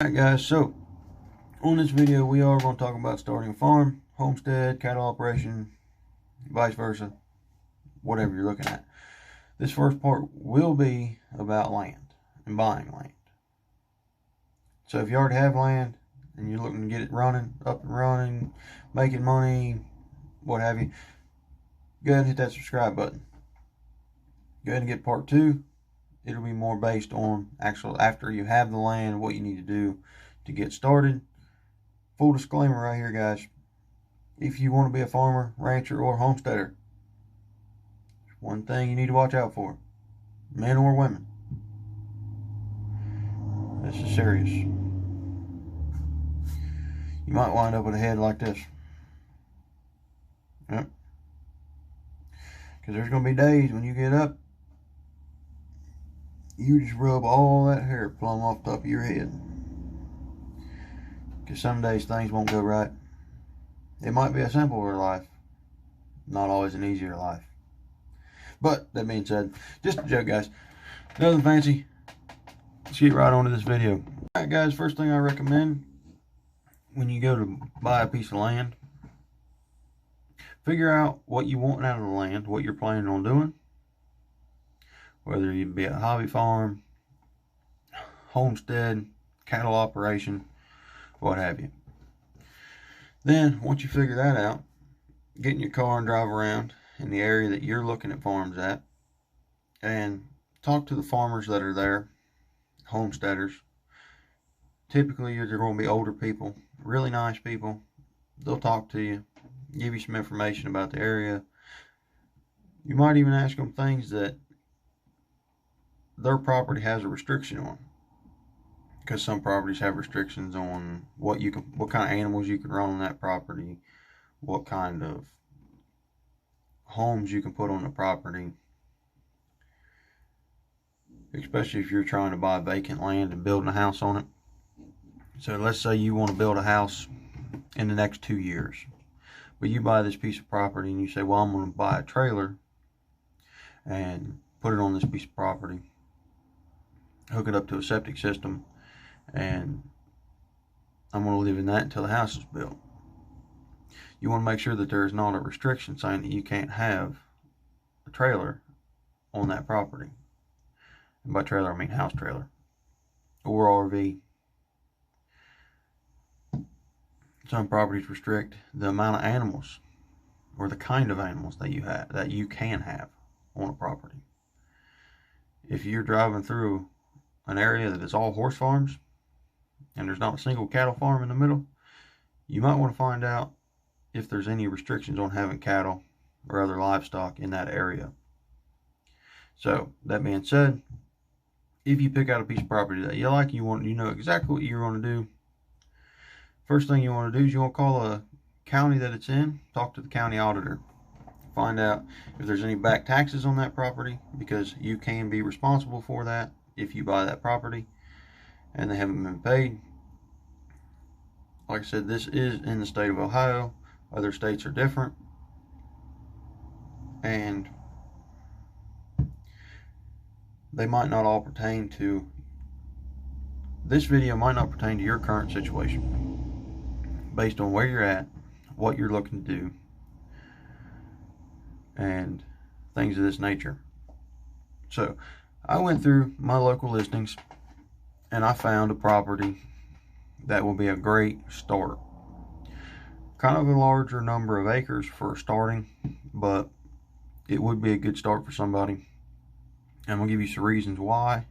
Alright guys, so on this video we are going to talk about starting a farm, homestead, cattle operation, vice versa, whatever you're looking at. This first part will be about land and buying land. So if you already have land and you're looking to get it running, up and running, making money, what have you, go ahead and hit that subscribe button. Go ahead and get part 2. It'll be more based on actual after you have the land, what you need to do to get started. Full disclaimer right here, guys. If you want to be a farmer, rancher, or homesteader, there's one thing you need to watch out for. Men or women. This is serious. You might wind up with a head like this. Yep. Because there's going to be days when you get up, you just rub all that hair plumb off the top of your head. Because some days things won't go right. It might be a simpler life, not always an easier life. But that being said, just a joke, guys. Nothing fancy. Let's get right on to this video. Alright guys, first thing I recommend when you go to buy a piece of land, figure out what you want out of the land, what you're planning on doing. Whether you be a hobby farm, homestead, cattle operation, what have you. Then, once you figure that out, get in your car and drive around in the area that you're looking at farms at and talk to the farmers that are there, homesteaders. Typically, they're going to be older people, really nice people. They'll talk to you, give you some information about the area. You might even ask them things that their property has a restriction on, because some properties have restrictions on what kind of animals you can run on that property, what kind of homes you can put on the property, especially if you're trying to buy vacant land and building a house on it. So let's say you want to build a house in the next 2 years, but you buy this piece of property and you say, well, I'm going to buy a trailer and put it on this piece of property, hook it up to a septic system, and I'm going to live in that until the house is built. You want to make sure that there is not a restriction saying that you can't have a trailer on that property. And by trailer I mean house trailer or RV. Some properties restrict the amount of animals or the kind of animals that you can have on a property. If you're driving through an area that is all horse farms and there's not a single cattle farm in the middle, you might want to find out if there's any restrictions on having cattle or other livestock in that area. So that being said, if you pick out a piece of property that you like, you know exactly what you're going to do, first thing you want to do is you want to call a county that it's in, talk to the county auditor, find out if there's any back taxes on that property, because you can be responsible for that if you buy that property and they haven't been paid. Like I said, this is in the state of Ohio. Other states are different, and they might not all pertain to, this video might not pertain to your current situation based on where you're at, what you're looking to do, and things of this nature. So I went through my local listings and I found a property that will be a great start. Kind of a larger number of acres for starting, but it would be a good start for somebody. And we'll give you some reasons why,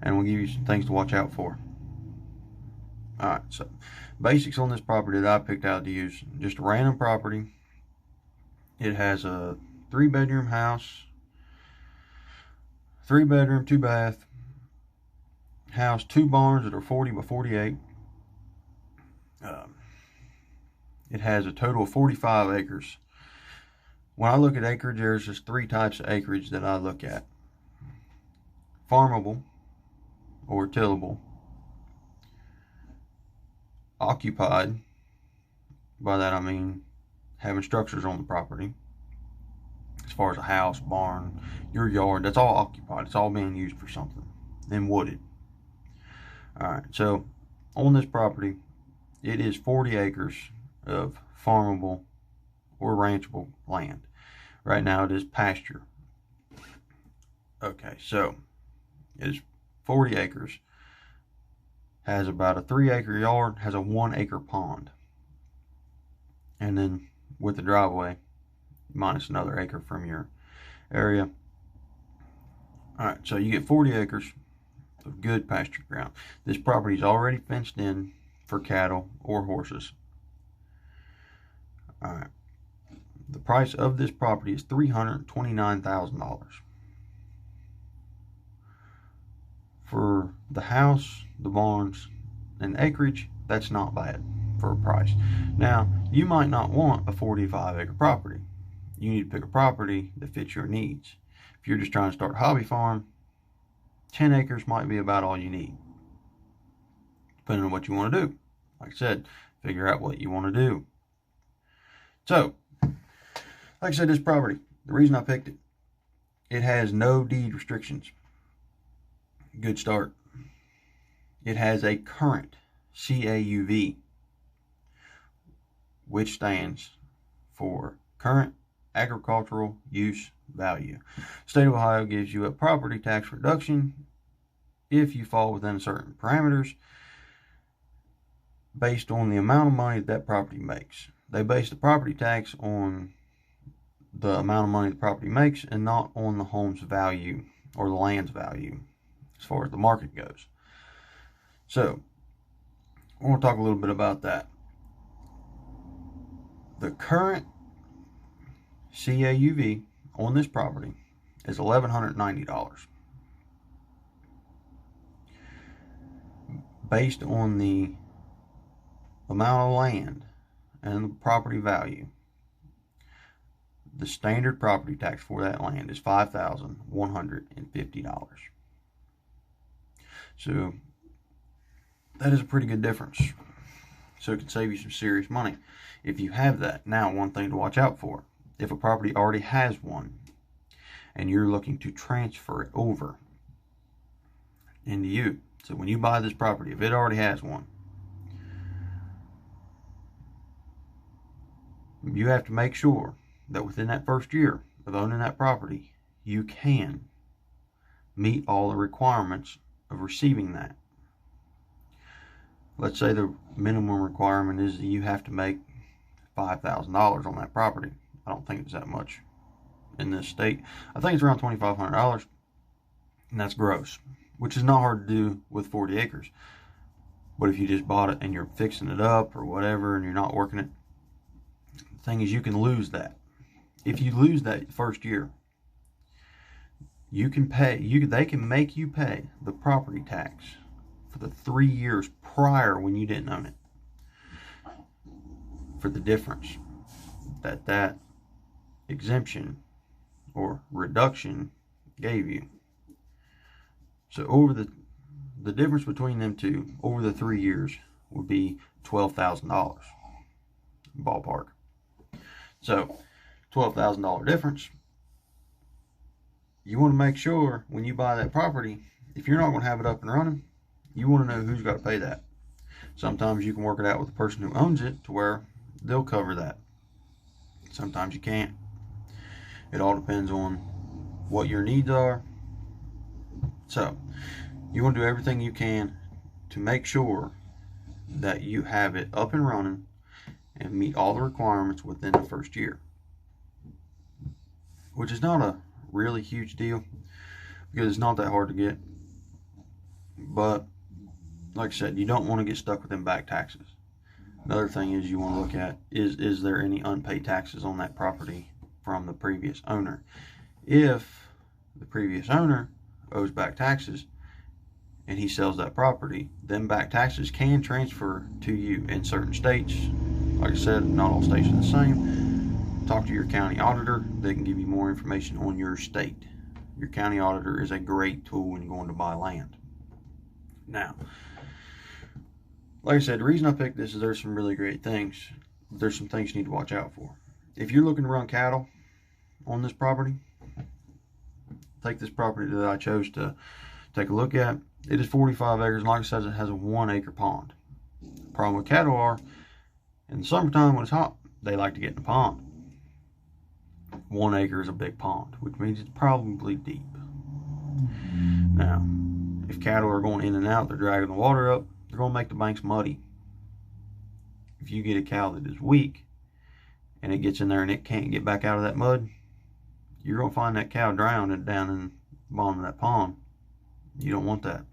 and we'll give you some things to watch out for. Alright, so basics on this property that I picked out to use. Just a random property. It has a 3-bedroom house, 3-bedroom, 2-bath house, 2 barns that are 40 by 48. It has a total of 45 acres. When I look at acreage, there's just 3 types of acreage that I look at: farmable or tillable, occupied, by that I mean having structures on the property, as far as a house, barn, your yard, that's all occupied. It's all being used for something. And wooded. All right, so on this property, it is 40 acres of farmable or ranchable land. Right now it is pasture. Okay, so it is 40 acres, has about a 3-acre yard, has a 1-acre pond, and then with the driveway minus another acre from your area. All right, so you get 40 acres of good pasture ground. This property is already fenced in for cattle or horses. All right, the price of this property is $329,000. For the house, the barns, and acreage, that's not bad for a price. Now, you might not want a 45-acre property. You need to pick a property that fits your needs. If you're just trying to start a hobby farm, 10 acres might be about all you need, depending on what you want to do. Like I said, figure out what you want to do. So, like I said, this property, the reason I picked it, it has no deed restrictions. Good start. It has a current CAUV, which stands for current agricultural use value. State of Ohio gives you a property tax reduction if you fall within certain parameters based on the amount of money that property makes. They base the property tax on the amount of money the property makes and not on the home's value or the land's value as far as the market goes. So, I want to talk a little bit about that. The current CAUV on this property is $1,190. Based on the amount of land and the property value, the standard property tax for that land is $5,150. So that is a pretty good difference. So it can save you some serious money if you have that. Now, one thing to watch out for, if a property already has one and you're looking to transfer it over into you. So when you buy this property, if it already has one, you have to make sure that within that first year of owning that property, you can meet all the requirements of receiving that. Let's say the minimum requirement is that you have to make $5,000 on that property. I don't think it's that much in this state. I think it's around $2,500, and that's gross, which is not hard to do with 40 acres. But if you just bought it and you're fixing it up or whatever and you're not working it, the thing is you can lose that. If you lose that first year, you can pay, they can make you pay the property tax for the 3 years prior when you didn't own it, for the difference that exemption or reduction gave you. So over the difference between them two over the 3 years would be $12,000 ballpark. So $12,000 difference. You want to make sure when you buy that property, if you're not going to have it up and running, you want to know who's got to pay that. Sometimes you can work it out with the person who owns it to where they'll cover that. Sometimes you can't. It all depends on what your needs are. So you want to do everything you can to make sure that you have it up and running and meet all the requirements within the first year, which is not a really huge deal because it's not that hard to get. But like I said, you don't want to get stuck with them back taxes. Another thing is you want to look at is there any unpaid taxes on that property from the previous owner. If the previous owner owes back taxes and he sells that property, then back taxes can transfer to you in certain states. Like I said, not all states are the same. Talk to your county auditor. They can give you more information on your state. Your county auditor is a great tool when you're going to buy land. Now, like I said, the reason I picked this is there's some really great things. There's some things you need to watch out for. If you're looking to run cattle on this property, take this property that I chose to take a look at. It is 45 acres, and like I said, it has a 1 acre pond. The problem with cattle are, in the summertime when it's hot, they like to get in the pond. 1 acre is a big pond, which means it's probably deep. Now, if cattle are going in and out, they're dragging the water up, they're going to make the banks muddy. If you get a cow that is weak, and it gets in there and it can't get back out of that mud, you're going to find that cow drowned down in the bottom of that pond. You don't want that.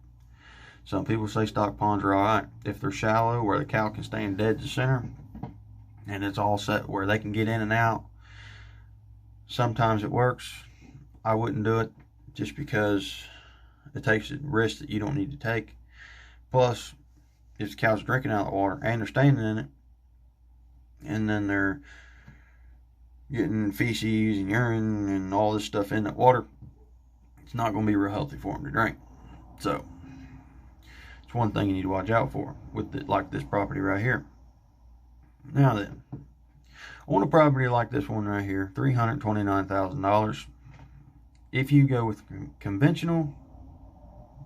Some people say stock ponds are alright if they're shallow, where the cow can stand dead to center, and it's all set where they can get in and out. Sometimes it works. I wouldn't do it just because it takes a risk that you don't need to take. Plus, if the cow's drinking out of the water and they're standing in it, and then they're getting feces and urine and all this stuff in that water, it's not going to be real healthy for them to drink. So it's one thing you need to watch out for with it, like this property right here. Now then, on a property like this one right here, $329,000, if you go with conventional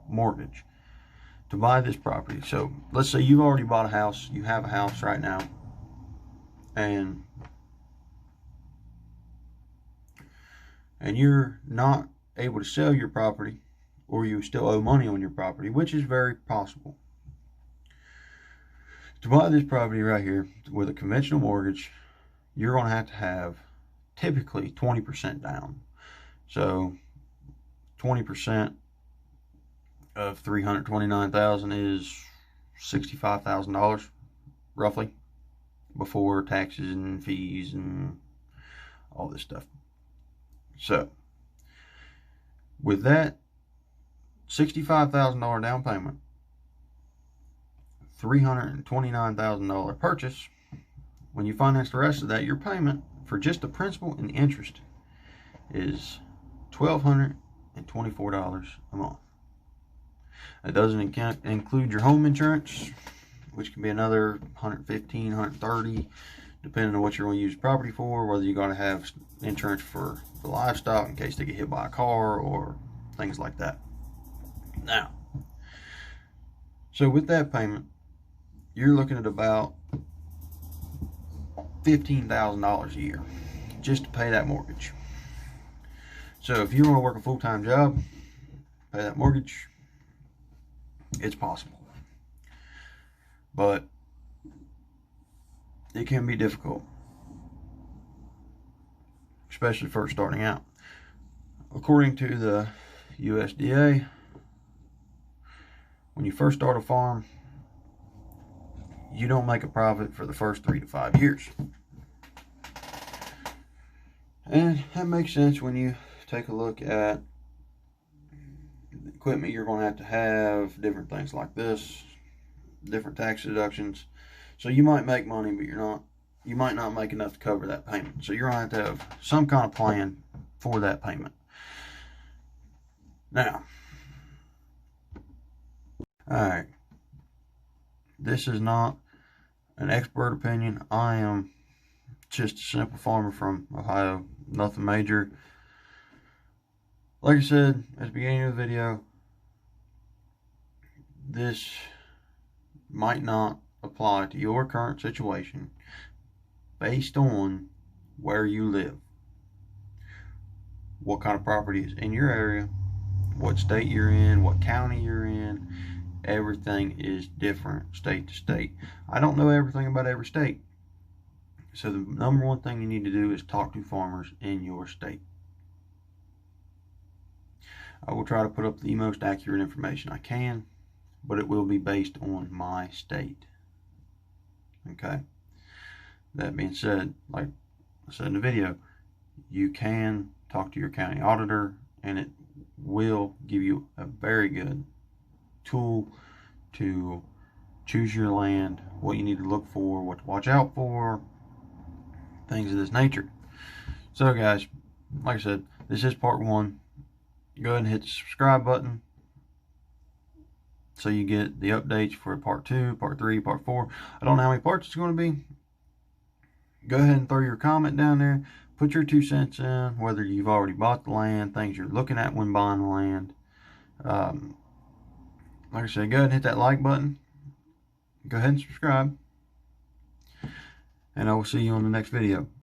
mortgage to buy this property. So let's say you've already bought a house, you have a house right now, and you're not able to sell your property, or you still owe money on your property, which is very possible. To buy this property right here with a conventional mortgage, you're going to have typically 20% down. So 20% of $329,000 is $65,000 roughly, before taxes and fees and all this stuff. So with that $65,000 down payment, $329,000 purchase, when you finance the rest of that, your payment for just the principal and interest is $1,224 a month. It doesn't include your home insurance, which can be another $115, $130, depending on what you're going to use the property for, whether you're going to have insurance for the livestock in case they get hit by a car or things like that. Now, so with that payment, you're looking at about $15,000 a year just to pay that mortgage. So if you want to work a full-time job, pay that mortgage, it's possible. But it can be difficult, especially first starting out. According to the USDA, when you first start a farm, you don't make a profit for the first 3 to 5 years. And that makes sense when you take a look at the equipment you're going to have, different things like this, different tax deductions. So you might make money, but you might not make enough to cover that payment. So you're going to have some kind of plan for that payment. Now, alright, this is not an expert opinion. I am just a simple farmer from Ohio, nothing major. Like I said at the beginning of the video, this might not apply to your current situation based on where you live, what kind of property is in your area, what state you're in, what county you're in. Everything is different state to state. I don't know everything about every state. So the number one thing you need to do is talk to farmers in your state. I will try to put up the most accurate information I can, but it will be based on my state. Okay? That being said, like I said in the video, you can talk to your county auditor, and it will give you a very good tool to choose your land, what you need to look for, what to watch out for, things of this nature. So guys, like I said, this is part 1. Go ahead and hit the subscribe button so you get the updates for part 2, part 3, part 4. I don't know how many parts it's going to be. Go ahead and throw your comment down there. Put your 2 cents in, whether you've already bought the land, things you're looking at when buying the land. like I said, go ahead and hit that like button. Go ahead and subscribe. And I will see you on the next video.